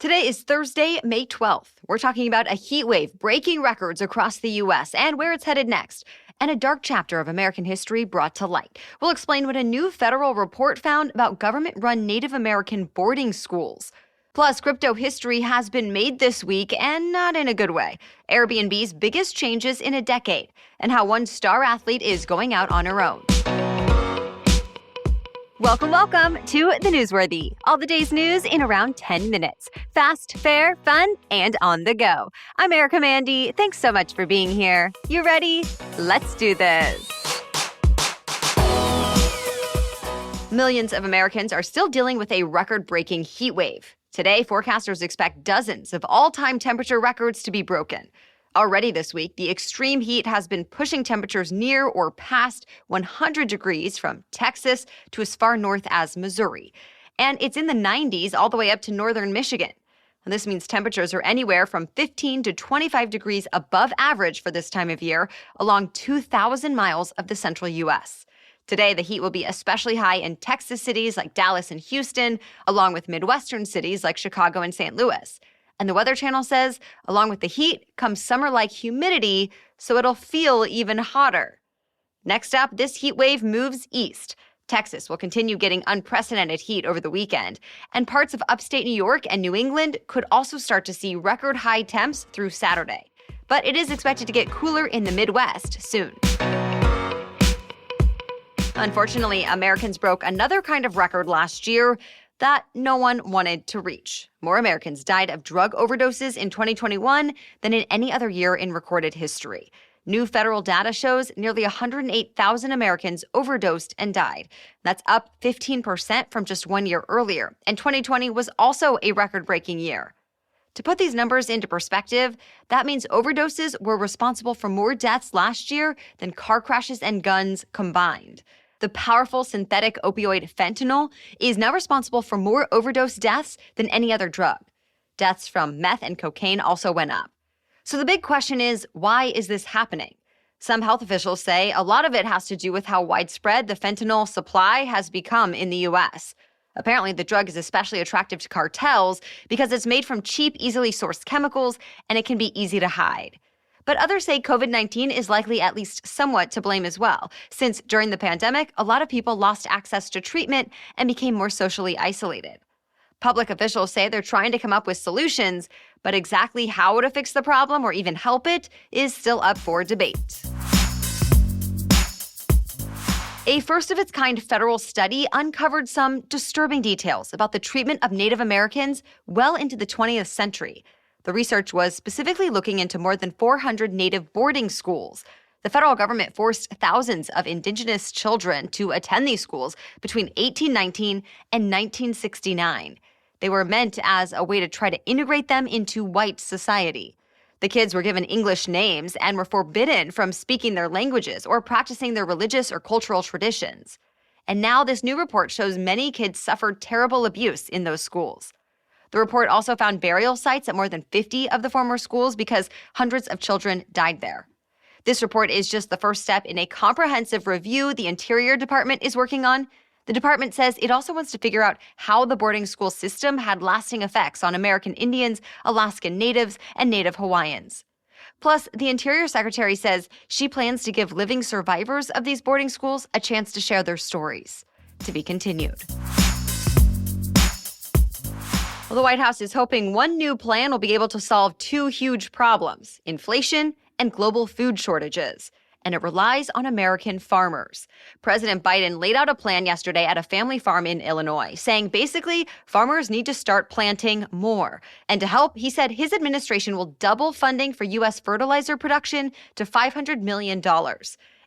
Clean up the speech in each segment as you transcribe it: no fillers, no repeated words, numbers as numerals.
Today is Thursday, May 12th. We're talking about a heat wave breaking records across the U.S. and where it's headed next, and a dark chapter of American history brought to light. We'll explain what a new federal report found about government-run Native American boarding schools. Plus, crypto history has been made this week, and not in a good way. Airbnb's biggest changes in a decade, and how one star athlete is going out on her own. Welcome to The Newsworthy. All the day's news in around 10 minutes. Fast, fair, fun, and on the go. I'm Erica Mandy. Thanks so much for being here. You ready? Let's do this. Millions of Americans are still dealing with a record-breaking heat wave. Today, forecasters expect dozens of all-time temperature records to be broken. Already this week, the extreme heat has been pushing temperatures near or past 100 degrees from Texas to as far north as Missouri. And it's in the 90s all the way up to northern Michigan. And this means temperatures are anywhere from 15 to 25 degrees above average for this time of year along 2,000 miles of the central U.S. Today, the heat will be especially high in Texas cities like Dallas and Houston, along with Midwestern cities like Chicago and St. Louis. And the Weather Channel says, along with the heat comes summer-like humidity, so it'll feel even hotter. Next up, this heat wave moves east. Texas will continue getting unprecedented heat over the weekend, and parts of upstate New York and New England could also start to see record-high temps through Saturday. But it is expected to get cooler in the Midwest soon. Unfortunately, Americans broke another kind of record last year that no one wanted to reach. More Americans died of drug overdoses in 2021 than in any other year in recorded history. New federal data shows nearly 108,000 Americans overdosed and died. That's up 15% from just 1 year earlier, and 2020 was also a record-breaking year. To put these numbers into perspective, that means overdoses were responsible for more deaths last year than car crashes and guns combined. The powerful synthetic opioid fentanyl is now responsible for more overdose deaths than any other drug. Deaths from meth and cocaine also went up. So the big question is, why is this happening? Some health officials say a lot of it has to do with how widespread the fentanyl supply has become in the U.S. Apparently, the drug is especially attractive to cartels because it's made from cheap, easily sourced chemicals, and it can be easy to hide. But others say COVID-19 is likely at least somewhat to blame as well, since during the pandemic, a lot of people lost access to treatment and became more socially isolated. Public officials say they're trying to come up with solutions, but exactly how to fix the problem or even help it is still up for debate. A first-of-its-kind federal study uncovered some disturbing details about the treatment of Native Americans well into the 20th century. The research was specifically looking into more than 400 Native boarding schools. The federal government forced thousands of indigenous children to attend these schools between 1819 and 1969. They were meant as a way to try to integrate them into white society. The kids were given English names and were forbidden from speaking their languages or practicing their religious or cultural traditions. And now this new report shows many kids suffered terrible abuse in those schools. The report also found burial sites at more than 50 of the former schools because hundreds of children died there. This report is just the first step in a comprehensive review the Interior Department is working on. The department says it also wants to figure out how the boarding school system had lasting effects on American Indians, Alaskan Natives, and Native Hawaiians. Plus, the Interior Secretary says she plans to give living survivors of these boarding schools a chance to share their stories. To be continued. Well, the White House is hoping one new plan will be able to solve two huge problems: inflation and global food shortages. And it relies on American farmers. President Biden laid out a plan yesterday at a family farm in Illinois, saying basically farmers need to start planting more. And to help, he said his administration will double funding for U.S. fertilizer production to $500 million.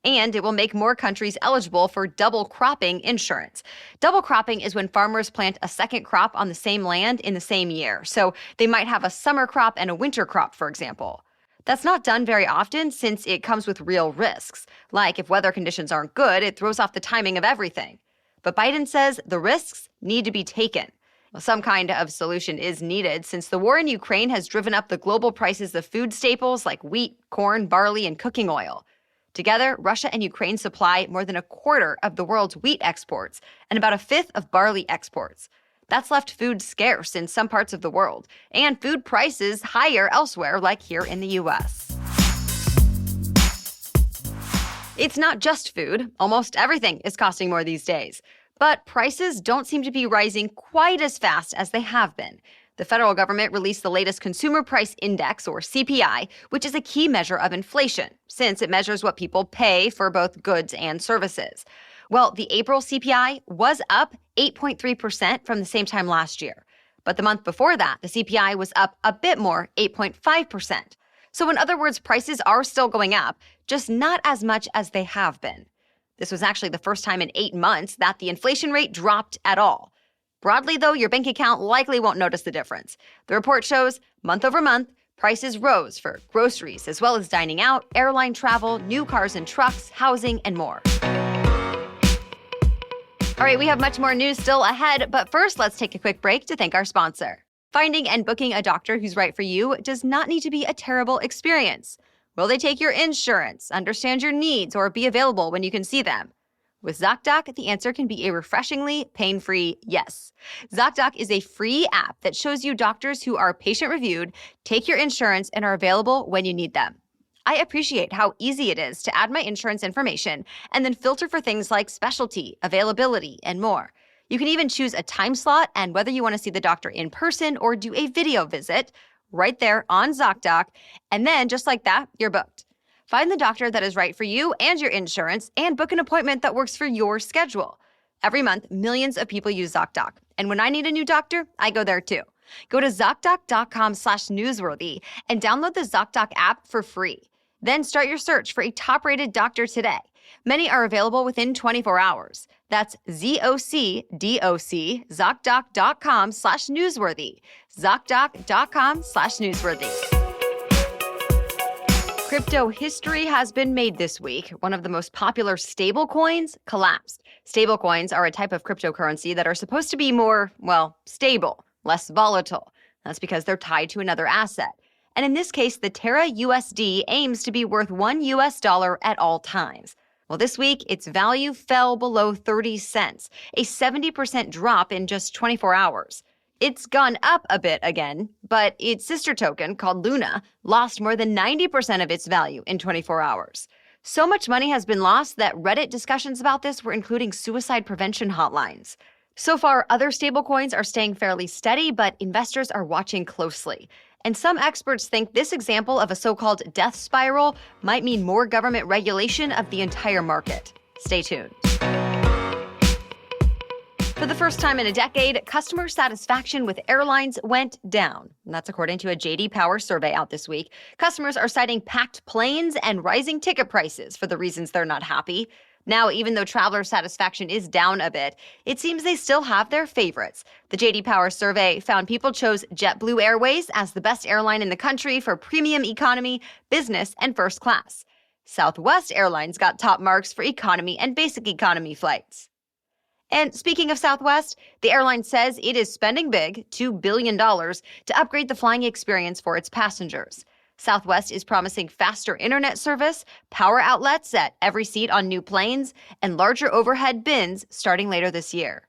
And it will make more countries eligible for double cropping insurance. Double cropping is when farmers plant a second crop on the same land in the same year. So they might have a summer crop and a winter crop, for example. That's not done very often since it comes with real risks. Like if weather conditions aren't good, it throws off the timing of everything. But Biden says the risks need to be taken. Well, some kind of solution is needed since the war in Ukraine has driven up the global prices of food staples like wheat, corn, barley, and cooking oil. Together, Russia and Ukraine supply more than a quarter of the world's wheat exports and about a fifth of barley exports. That's left food scarce in some parts of the world, and food prices higher elsewhere, like here in the US. It's not just food. Almost everything is costing more these days. But prices don't seem to be rising quite as fast as they have been. The federal government released the latest Consumer Price Index, or CPI, which is a key measure of inflation, since it measures what people pay for both goods and services. Well, the April CPI was up 8.3% from the same time last year. But the month before that, the CPI was up a bit more, 8.5%. So in other words, prices are still going up, just not as much as they have been. This was actually the first time in 8 months that the inflation rate dropped at all. Broadly, though, your bank account likely won't notice the difference. The report shows, month over month, prices rose for groceries, as well as dining out, airline travel, new cars and trucks, housing, and more. All right, we have much more news still ahead, but first, let's take a quick break to thank our sponsor. Finding and booking a doctor who's right for you does not need to be a terrible experience. Will they take your insurance, understand your needs, or be available when you can see them? With ZocDoc, the answer can be a refreshingly pain-free yes. ZocDoc is a free app that shows you doctors who are patient-reviewed, take your insurance, and are available when you need them. I appreciate how easy it is to add my insurance information and then filter for things like specialty, availability, and more. You can even choose a time slot and whether you want to see the doctor in person or do a video visit right there on ZocDoc, and then just like that, you're booked. Find the doctor that is right for you and your insurance and book an appointment that works for your schedule. Every month, millions of people use ZocDoc, and when I need a new doctor, I go there too. Go to ZocDoc.com/newsworthy and download the ZocDoc app for free. Then start your search for a top-rated doctor today. Many are available within 24 hours. That's ZocDoc, ZocDoc.com/newsworthy. ZocDoc.com/newsworthy. Crypto history has been made this week. One of the most popular stablecoins collapsed. Stablecoins are a type of cryptocurrency that are supposed to be more, well, stable, less volatile. That's because they're tied to another asset. And in this case, the Terra USD aims to be worth $1 at all times. Well, this week, its value fell below 30 cents, a 70% drop in just 24 hours. It's gone up a bit again, but its sister token, called Luna, lost more than 90% of its value in 24 hours. So much money has been lost that Reddit discussions about this were including suicide prevention hotlines. So far, other stablecoins are staying fairly steady, but investors are watching closely. And some experts think this example of a so-called death spiral might mean more government regulation of the entire market. Stay tuned. For the first time in a decade, customer satisfaction with airlines went down. And that's according to a J.D. Power survey out this week. Customers are citing packed planes and rising ticket prices for the reasons they're not happy. Now, even though traveler satisfaction is down a bit, it seems they still have their favorites. The J.D. Power survey found people chose JetBlue Airways as the best airline in the country for premium economy, business, and first class. Southwest Airlines got top marks for economy and basic economy flights. And speaking of Southwest, the airline says it is spending big, $2 billion, to upgrade the flying experience for its passengers. Southwest is promising faster internet service, power outlets at every seat on new planes, and larger overhead bins starting later this year.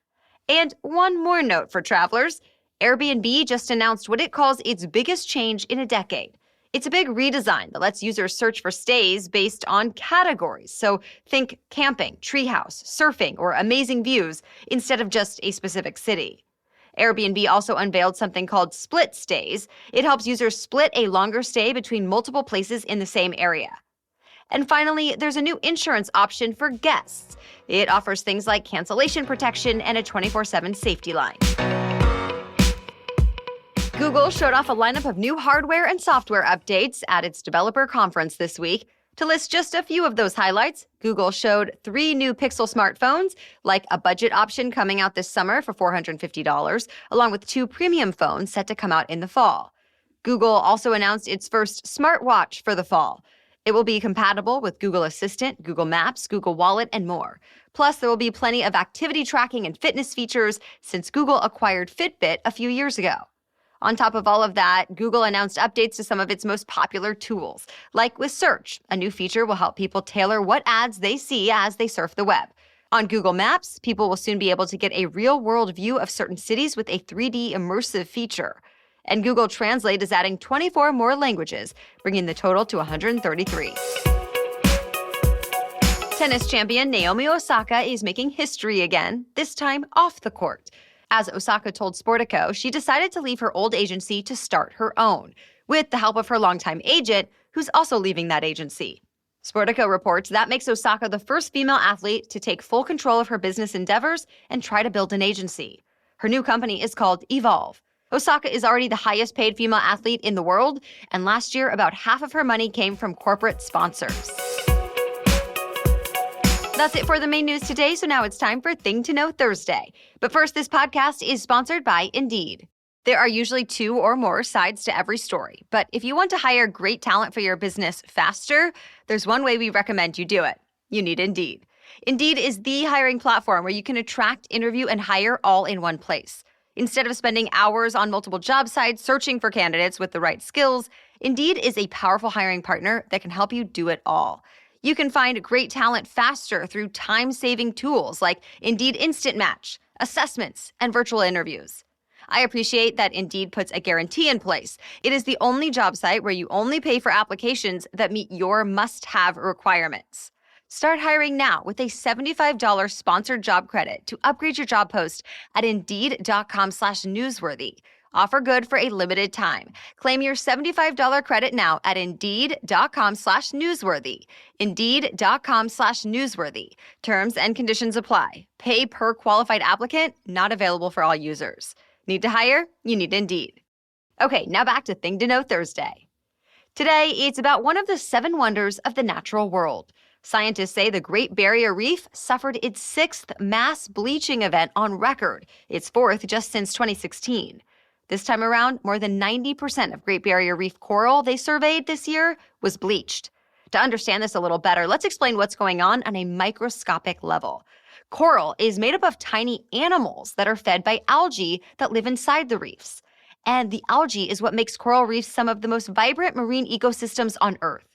And one more note for travelers. Airbnb just announced what it calls its biggest change in a decade. It's a big redesign that lets users search for stays based on categories. So think camping, treehouse, surfing, or amazing views instead of just a specific city. Airbnb also unveiled something called split stays. It helps users split a longer stay between multiple places in the same area. And finally, there's a new insurance option for guests. It offers things like cancellation protection and a 24/7 safety line. Google showed off a lineup of new hardware and software updates at its developer conference this week. To list just a few of those highlights, Google showed 3 new Pixel smartphones, like a budget option coming out this summer for $450, along with 2 premium phones set to come out in the fall. Google also announced its first smartwatch for the fall. It will be compatible with Google Assistant, Google Maps, Google Wallet, and more. Plus, there will be plenty of activity tracking and fitness features since Google acquired Fitbit a few years ago. On top of all of that, Google announced updates to some of its most popular tools, like with Search. A new feature will help people tailor what ads they see as they surf the web. On Google Maps, people will soon be able to get a real-world view of certain cities with a 3D immersive feature. And Google Translate is adding 24 more languages, bringing the total to 133. Tennis champion Naomi Osaka is making history again, this time off the court. As Osaka told Sportico, she decided to leave her old agency to start her own, with the help of her longtime agent, who's also leaving that agency. Sportico reports that makes Osaka the first female athlete to take full control of her business endeavors and try to build an agency. Her new company is called Evolve. Osaka is already the highest paid female athlete in the world, and last year about half of her money came from corporate sponsors. That's it for the main news today, so now it's time for Thing to Know Thursday. But first, this podcast is sponsored by Indeed. There are usually 2 or more sides to every story, but if you want to hire great talent for your business faster, there's one way we recommend you do it. You need Indeed. Indeed is the hiring platform where you can attract, interview, and hire all in one place. Instead of spending hours on multiple job sites searching for candidates with the right skills, Indeed is a powerful hiring partner that can help you do it all. You can find great talent faster through time-saving tools like Indeed Instant Match, assessments, and virtual interviews. I appreciate that Indeed puts a guarantee in place. It is the only job site where you only pay for applications that meet your must-have requirements. Start hiring now with a $75 sponsored job credit to upgrade your job post at Indeed.com/newsworthy. Offer good for a limited time. Claim your $75 credit now at Indeed.com/newsworthy. Indeed.com/newsworthy. Terms and conditions apply. Pay per qualified applicant, not available for all users. Need to hire? You need Indeed. Okay, now back to Thing to Know Thursday. Today, it's about one of the 7 wonders of the natural world. Scientists say the Great Barrier Reef suffered its 6th mass bleaching event on record, its 4th just since 2016. This time around, more than 90% of Great Barrier Reef coral they surveyed this year was bleached. To understand this a little better, let's explain what's going on a microscopic level. Coral is made up of tiny animals that are fed by algae that live inside the reefs. And the algae is what makes coral reefs some of the most vibrant marine ecosystems on Earth.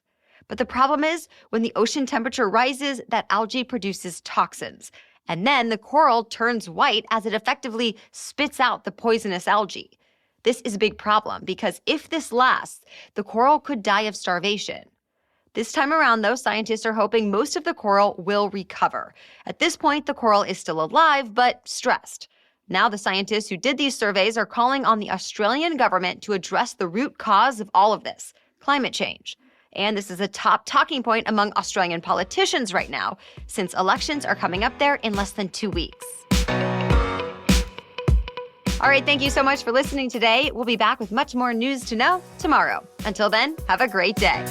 But the problem is, when the ocean temperature rises, that algae produces toxins. And then the coral turns white as it effectively spits out the poisonous algae. This is a big problem because if this lasts, the coral could die of starvation. This time around, though, scientists are hoping most of the coral will recover. At this point, the coral is still alive, but stressed. Now the scientists who did these surveys are calling on the Australian government to address the root cause of all of this, climate change. And this is a top talking point among Australian politicians right now, since elections are coming up there in less than 2 weeks. All right, thank you so much for listening today. We'll be back with much more news to know tomorrow. Until then, have a great day.